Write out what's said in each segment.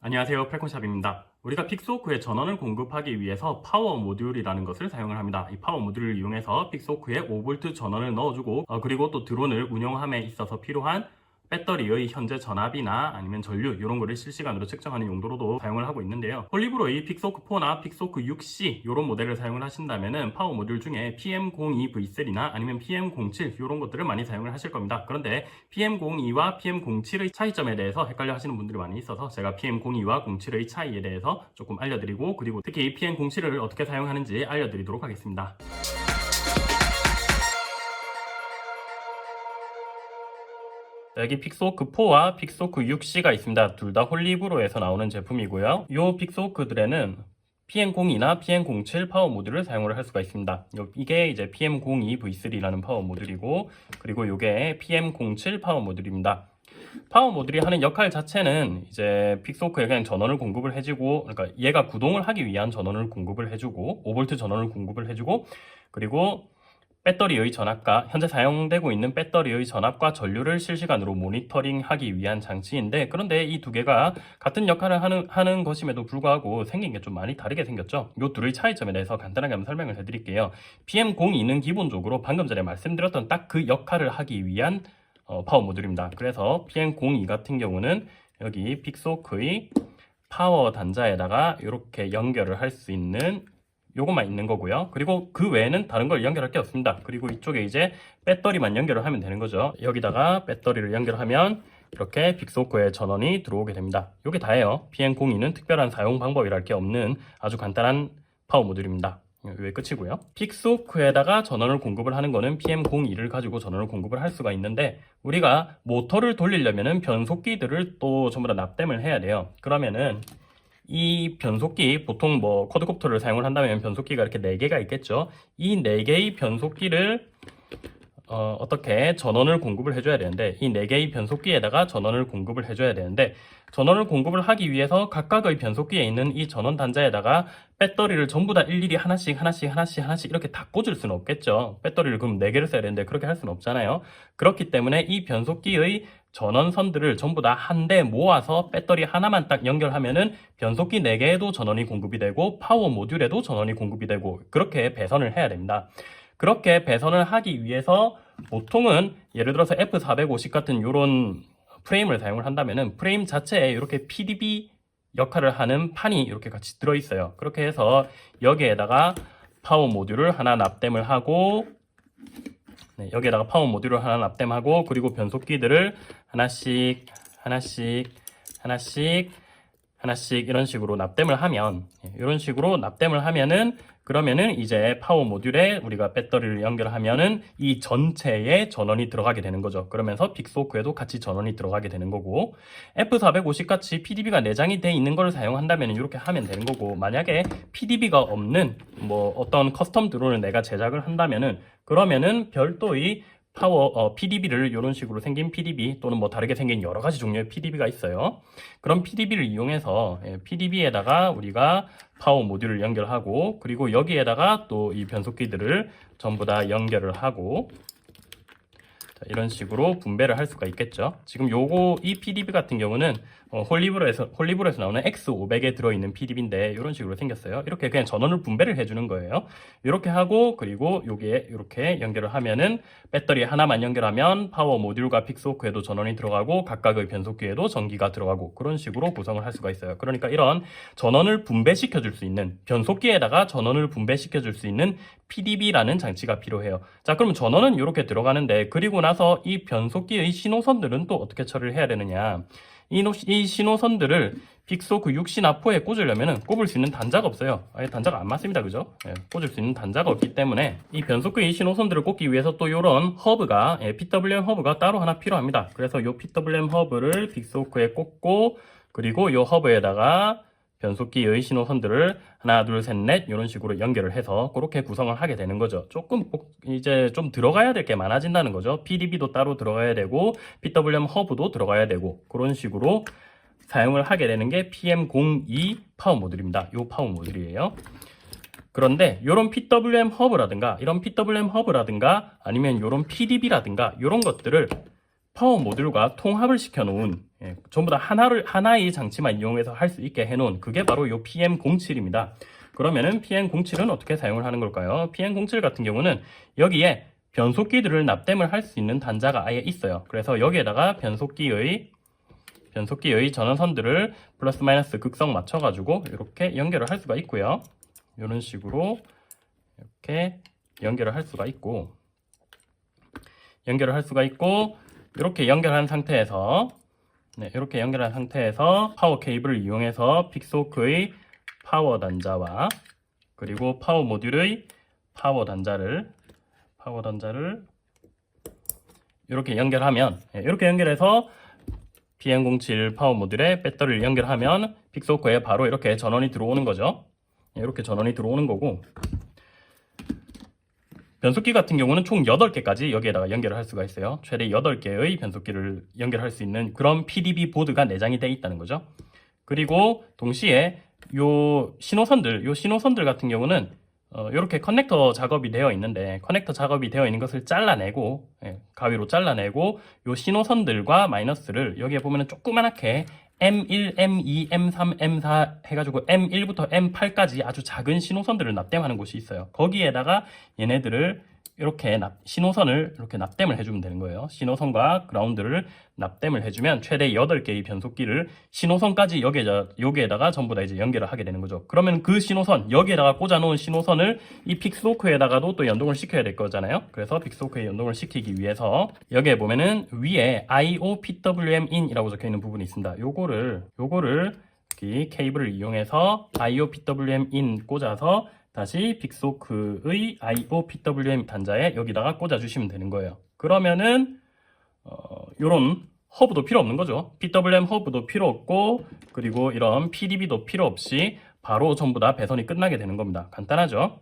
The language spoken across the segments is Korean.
안녕하세요, 팔콘샵입니다. 우리가 픽스호크에 전원을 공급하기 위해서 파워 모듈이라는 것을 사용을 합니다. 이 파워 모듈을 이용해서 픽스호크에 5V 전원을 넣어주고 그리고 또 드론을 운영함에 있어서 필요한 배터리의 현재 전압이나 아니면 전류 이런 거를 실시간으로 측정하는 용도로도 사용을 하고 있는데요. 폴리브로의 픽스호크4나 픽스호크6C 이런 모델을 사용을 하신다면은 파워 모듈 중에 PM02V3나 아니면 PM07 이런 것들을 많이 사용을 하실 겁니다. 그런데 PM02와 PM07의 차이점에 대해서 헷갈려 하시는 분들이 많이 있어서 제가 PM02와 07의 차이에 대해서 조금 알려드리고 그리고 특히 PM07을 어떻게 사용하는지 알려드리도록 하겠습니다. 여기 픽스호크4와 픽스호크6C가 있습니다. 둘 다 홀리브로에서 나오는 제품이고요. 이 픽스호크들에는 PM02나 PM07 파워 모듈을 사용을 할 수가 있습니다. 이게 이제 PM02V3라는 파워 모듈이고 그리고 이게 PM07 파워 모듈입니다. 파워 모듈이 하는 역할 자체는 이제 픽스호크에 그냥 전원을 공급을 해주고, 그러니까 얘가 구동을 하기 위한 전원을 공급을 해주고 5V 전원을 공급을 해주고 그리고 배터리의 전압과 현재 사용되고 있는 배터리의 전압과 전류를 실시간으로 모니터링하기 위한 장치인데, 그런데 이 두 개가 같은 역할을 하는 것임에도 불구하고 생긴 게 좀 많이 다르게 생겼죠. 이 둘의 차이점에 대해서 간단하게 한번 설명을 해드릴게요. PM02는 기본적으로 방금 전에 말씀드렸던 딱 그 역할을 하기 위한 파워 모듈입니다. 그래서 PM02 같은 경우는 여기 픽스호크의 파워 단자에다가 이렇게 연결을 할 수 있는 요것만 있는 거고요. 그리고 그 외에는 다른 걸 연결할 게 없습니다. 그리고 이쪽에 이제 배터리만 연결을 하면 되는 거죠. 여기다가 배터리를 연결하면 이렇게 픽스호크에 전원이 들어오게 됩니다. 요게 다예요. PM02는 특별한 사용 방법이랄 게 없는 아주 간단한 파워 모듈입니다. 이게 끝이고요. 픽스호크에다가 전원을 공급을 하는 거는 PM02를 가지고 전원을 공급을 할 수가 있는데, 우리가 모터를 돌리려면은 변속기들을 또 전부 다 납땜을 해야 돼요. 그러면은 이 변속기, 보통 뭐 쿼드콥터를 사용을 한다면 변속기가 이렇게 4개가 있겠죠. 이 4개의 변속기를 어떻게 전원을 공급을 해줘야 되는데, 이 4개의 변속기에다가 전원을 공급을 해줘야 되는데, 전원을 공급을 하기 위해서 각각의 변속기에 있는 이 전원 단자에다가 배터리를 전부 다 일일이 하나씩 이렇게 다 꽂을 수는 없겠죠. 배터리를 그럼 4개를 써야 되는데 그렇게 할 수는 없잖아요. 그렇기 때문에 이 변속기의 전원선들을 전부 다 한 대 모아서 배터리 하나만 딱 연결하면은 변속기 4개에도 전원이 공급이 되고 파워 모듈에도 전원이 공급이 되고, 그렇게 배선을 해야 됩니다. 그렇게 배선을 하기 위해서 보통은 예를 들어서 F450 같은 이런 프레임을 사용을 한다면은 프레임 자체에 이렇게 PDB 역할을 하는 판이 이렇게 같이 들어있어요. 그렇게 해서 여기에다가 파워 모듈을 하나 납땜을 하고, 여기에다가 파워 모듈을 하나 납땜하고, 그리고 변속기들을 하나씩 이런 식으로 납땜을 하면, 이런 식으로 납땜을 하면은, 그러면은 이제 파워 모듈에 우리가 배터리를 연결하면은 이 전체에 전원이 들어가게 되는 거죠. 그러면서 픽스호크에도 같이 전원이 들어가게 되는 거고, F450 같이 PDB가 내장이 돼 있는 걸 사용한다면 이렇게 하면 되는 거고, 만약에 PDB가 없는 뭐 어떤 커스텀 드론을 내가 제작을 한다면은, 그러면은 별도의 PDB를 이런 식으로 생긴 PDB 또는 뭐 다르게 생긴 여러 가지 종류의 PDB가 있어요. 그런 PDB를 이용해서 PDB에다가 우리가 파워 모듈을 연결하고, 그리고 여기에다가 또 이 변속기들을 전부 다 연결을 하고, 이런 식으로 분배를 할 수가 있겠죠. 지금 이 PDB 같은 경우는 홀리브로에서 나오는 X500에 들어있는 PDB인데 이런 식으로 생겼어요. 이렇게 그냥 전원을 분배를 해주는 거예요. 이렇게 하고, 그리고 여기에 이렇게 연결을 하면은 배터리 하나만 연결하면 파워 모듈과 픽스호크에도 전원이 들어가고 각각의 변속기에도 전기가 들어가고, 그런 식으로 구성을 할 수가 있어요. 그러니까 이런 전원을 분배시켜 줄 수 있는, 변속기에다가 전원을 분배시켜 줄 수 있는 PDB라는 장치가 필요해요. 자, 그럼 전원은 이렇게 들어가는데, 그리고 나서 이 변속기의 신호선들은 또 어떻게 처리를 해야 되느냐. 이 신호선들을 픽스호크 6C 나포에 꽂으려면 꼽을 수 있는 단자가 없어요. 아예 단자가 안 맞습니다. 그죠? 꽂을 수 있는 단자가 없기 때문에 이 변속기의 신호선들을 꽂기 위해서 또 이런 허브가, PWM 허브가 따로 하나 필요합니다. 그래서 이 PWM 허브를 픽스호크에 꽂고, 그리고 이 허브에다가 변속기의 신호선들을 하나, 둘, 셋, 넷 이런 식으로 연결을 해서 그렇게 구성을 하게 되는 거죠. 조금 이제 좀 들어가야 될 게 많아진다는 거죠. PDB도 따로 들어가야 되고 PWM 허브도 들어가야 되고, 그런 식으로 사용을 하게 되는 게 PM02 파워 모듈입니다. 이 파워 모듈이에요. 그런데 이런 PWM 허브라든가 아니면 이런 PDB라든가 이런 것들을 파워 모듈과 통합을 시켜놓은 전부 다 하나의 장치만 이용해서 할 수 있게 해놓은 그게 바로 이 PM07입니다. 그러면은 PM07은 어떻게 사용을 하는 걸까요? PM07 같은 경우는 여기에 변속기들을 납땜을 할 수 있는 단자가 아예 있어요. 그래서 여기에다가 변속기의 전원선들을 플러스 마이너스 극성 맞춰가지고 이렇게 연결을 할 수가 있고요. 이런 식으로 이렇게 연결을 할 수가 있고 이렇게 연결한 상태에서 이렇게 연결한 상태에서 파워 케이블을 이용해서 픽소크의 파워 단자와 그리고 파워 모듈의 파워 단자를 이렇게 연결하면 이렇게 연결해서 PM07 파워 모듈에 배터리를 연결하면 픽소크에 바로 이렇게 전원이 들어오는 거죠. 이렇게 전원이 들어오는 거고 변속기 같은 경우는 총 8개까지 여기에다가 연결을 할 수가 있어요. 최대 8개의 변속기를 연결할 수 있는 그런 PDB 보드가 내장이 되어 있다는 거죠. 그리고 동시에 요 신호선들 같은 경우는 이렇게 커넥터 작업이 되어 있는데 커넥터 작업이 되어 있는 것을 잘라내고 가위로 잘라내고 요 신호선들과 마이너스를 여기에 보면은 조그만하게 M1, M2, M3, M4 해가지고 M1부터 M8까지 아주 작은 신호선들을 납땜하는 곳이 있어요. 거기에다가 얘네들을 이렇게 신호선을 이렇게 납땜을 해주면 되는 거예요. 신호선과 그라운드를 납땜을 해주면 최대 8개의 변속기를 신호선까지 여기에다가 전부 다 이제 연결을 하게 되는 거죠. 그러면 그 신호선, 여기에다가 꽂아놓은 신호선을 이 픽스호크에다가도 또 연동을 시켜야 될 거잖아요. 그래서 픽스호크에 연동을 시키기 위해서 여기에 보면은 위에 IO PWM in이라고 적혀 있는 부분이 있습니다. 요거를 이 케이블을 이용해서 IO PWM in 꽂아서 다시 픽소크의 IO PWM 단자에 여기다가 꽂아주시면 되는 거예요. 그러면은 요런 허브도 필요 없는 거죠. PWM 허브도 필요 없고 그리고 이런 PDB도 필요 없이 바로 전부 다 배선이 끝나게 되는 겁니다. 간단하죠?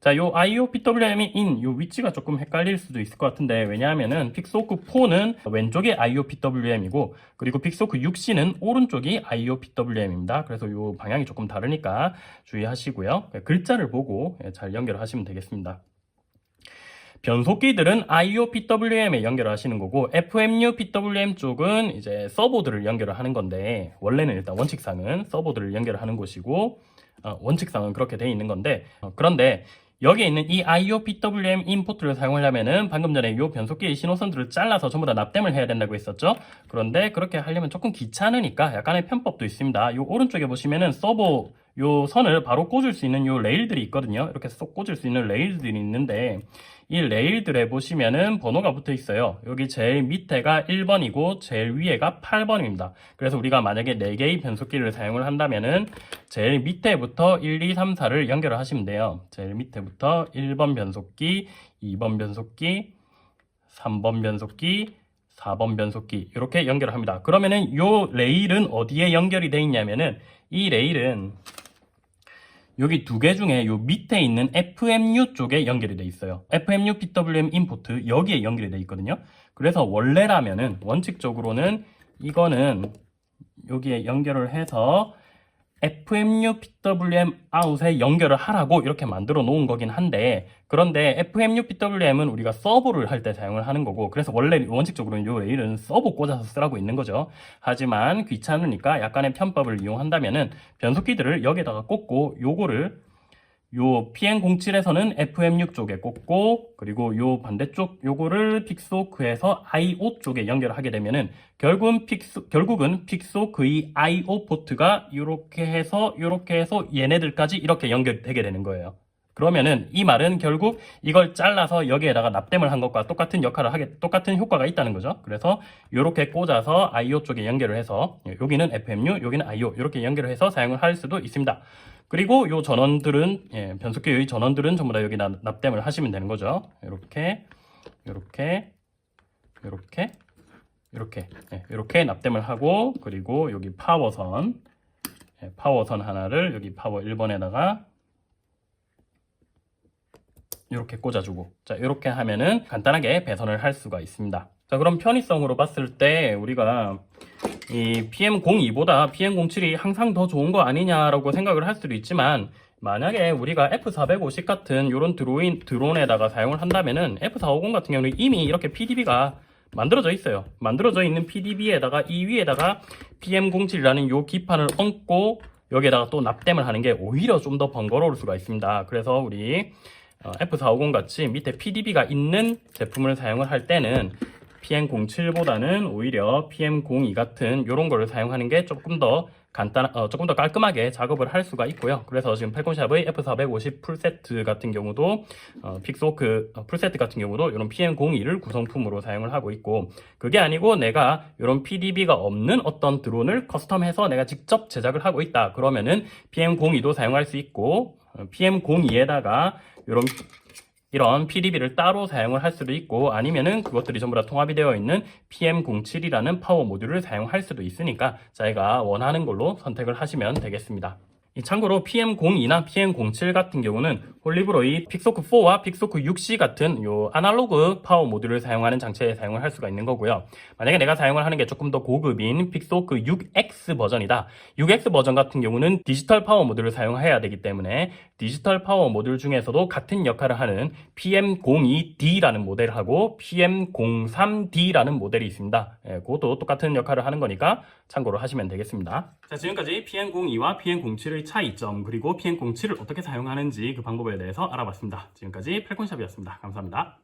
자, 요 IO PWM이 in 요 위치가 조금 헷갈릴 수도 있을 것 같은데 왜냐하면은 픽소크 4는 왼쪽에 IO PWM이고 그리고 픽소크 6C는 오른쪽이 IO PWM입니다. 그래서 요 방향이 조금 다르니까 주의하시고요. 글자를 보고 잘 연결을 하시면 되겠습니다. 변속기들은 IO PWM에 연결을 하시는 거고 FMU PWM 쪽은 이제 서보드를 연결을 하는 건데 원래는 일단 원칙상은 서보드를 연결을 하는 곳이고 원칙상은 그렇게 되어 있는 건데 그런데 여기에 있는 이 IO PWM 인포트를 사용하려면은 방금 전에 이 변속기의 신호선들을 잘라서 전부 다 납땜을 해야 된다고 했었죠. 그런데 그렇게 하려면 조금 귀찮으니까 약간의 편법도 있습니다. 이 오른쪽에 보시면은 서버 요 선을 바로 꽂을 수 있는 요 레일들이 있거든요. 이렇게 쏙 꽂을 수 있는 레일들이 있는데 이 레일들에 보시면은 번호가 붙어 있어요. 여기 제일 밑에가 1번이고 제일 위에가 8번입니다. 그래서 우리가 만약에 4개의 변속기를 사용을 한다면은 제일 밑에부터 1, 2, 3, 4를 연결을 하시면 돼요. 제일 밑에부터 1번 변속기, 2번 변속기, 3번 변속기, 4번 변속기 이렇게 연결을 합니다. 그러면은 요 레일은 어디에 연결이 되어 있냐면은 이 레일은 여기 2개 중에 요 밑에 있는 FMU 쪽에 연결이 돼 있어요. FMU PWM 인포트 여기에 연결이 돼 있거든요. 그래서 원래라면은 원칙적으로는 이거는 여기에 연결을 해서 FMU PWM 아웃에 연결을 하라고 이렇게 만들어 놓은 거긴 한데 그런데 FMU PWM은 우리가 서버를 할 때 사용을 하는 거고 그래서 원래 원칙적으로는 요 레일은 서버 꽂아서 쓰라고 있는 거죠. 하지만 귀찮으니까 약간의 편법을 이용한다면은 변속기들을 여기다가 꽂고 요거를 요 PM07에서는 FM6 쪽에 꽂고 그리고 요 반대쪽 요거를 픽소크에서 IO 쪽에 연결을 하게 되면은 결국은 픽소크의 IO 포트가 요렇게 해서 얘네들까지 이렇게 연결되게 되는 거예요. 그러면은 이 말은 결국 이걸 잘라서 여기에다가 납땜을 한 것과 똑같은 효과가 있다는 거죠. 그래서 요렇게 꽂아서 IO 쪽에 연결을 해서 여기는 FMU, 여기는 IO 이렇게 연결을 해서 사용을 할 수도 있습니다. 그리고 요 전원들은 변속기의 전원들은 전부 다 여기 납땜을 하시면 되는 거죠. 이렇게 납땜을 하고 그리고 여기 파워선 하나를 여기 파워 1번에다가 이렇게 꽂아주고 자 이렇게 하면은 간단하게 배선을 할 수가 있습니다. 자 그럼 편의성으로 봤을 때 우리가 이 PM02보다 PM07이 항상 더 좋은 거 아니냐라고 생각을 할 수도 있지만 만약에 우리가 F450 같은 이런 드론에다가 사용을 한다면은 F450 같은 경우는 이미 이렇게 PDB가 만들어져 있어요. 만들어져 있는 PDB에다가 이 위에다가 PM07이라는 요 기판을 얹고 여기에다가 또 납땜을 하는 게 오히려 좀 더 번거로울 수가 있습니다. 그래서 우리 F450 같이 밑에 PDB가 있는 제품을 사용을 할 때는 PM07보다는 오히려 PM02 같은 이런 거를 사용하는 게 조금 더 조금 더 깔끔하게 작업을 할 수가 있고요. 그래서 지금 펠콘샵의 F450 풀세트 같은 경우도 픽스호크 풀세트 같은 경우도 이런 PM02를 구성품으로 사용을 하고 있고, 그게 아니고 내가 이런 PDB가 없는 어떤 드론을 커스텀해서 내가 직접 제작을 하고 있다 그러면은 PM02도 사용할 수 있고, PM02에다가 이런 PDB를 따로 사용을 할 수도 있고, 아니면은 그것들이 전부 다 통합이 되어 있는 PM07이라는 파워 모듈을 사용할 수도 있으니까 자기가 원하는 걸로 선택을 하시면 되겠습니다. 참고로 PM02나 PM07 같은 경우는 홀리브로이 픽소크4와 픽소크6C 같은 요 아날로그 파워 모듈을 사용하는 장치에 사용을 할 수가 있는 거고요. 만약에 내가 사용을 하는 게 조금 더 고급인 픽소크 6X 버전이다. 6X 버전 같은 경우는 디지털 파워 모듈을 사용해야 되기 때문에 디지털 파워 모듈 중에서도 같은 역할을 하는 PM02D라는 모델하고 PM03D라는 모델이 있습니다. 그것도 똑같은 역할을 하는 거니까 참고로 하시면 되겠습니다. 자, 지금까지 PM02와 PM07의 차이점, 그리고 PM07을 어떻게 사용하는지 그 방법에 대해서 알아봤습니다. 지금까지 펠콘샵이었습니다. 감사합니다.